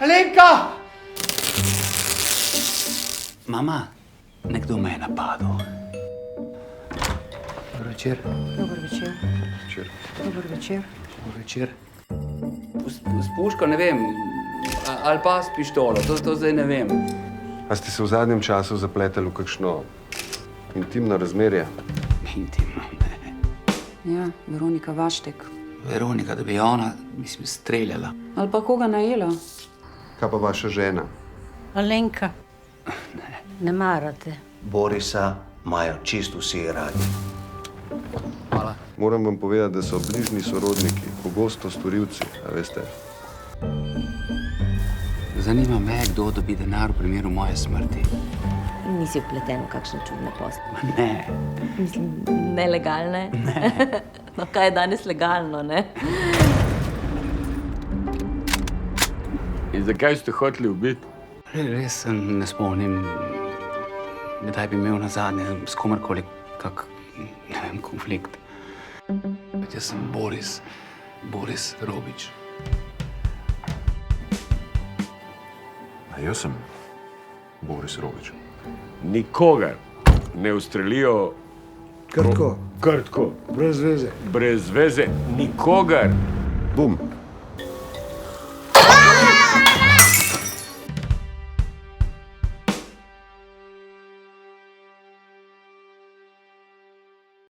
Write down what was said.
Alenka! Mama, nekdo me je napadel. Dober večer. Dober večer. Večer. Dober večer. Dober večer. S puško, ne vem, ali pa s pištolo, to zdaj ne vem. A ste se v zadnjem času zapletali v kakšno intimno razmerje? Intimno, ne. Ja, Veronika Vaštek. Veronika, da bi ona, mislim, streljala. Ali pa koga najela? Kaj pa vaša žena? Alenka. Ne marate. Borisa imajo čisto vsi radi. Hvala. Moram vam povedati, da so bližnji sorodniki pogosto storilci, a veste. Zanima me, kdo dobi denar v primeru moje smrti. Nisi vpleten v kakšne čudne posle. Ma ne. Mislim, nelegalne. Ne. No, kaj je danes legalno, ne? In zakaj ste hoteli ubiti? Res se ne spomnim, kdaj bi imel nazadnje s komerkoli kak, ne vem, konflikt. Jaz sem Boris Robič. A jaz sem Boris Robič. Nikogar ne ustrelijo krtko, Brez veze. brez veze, nikogar. Bum.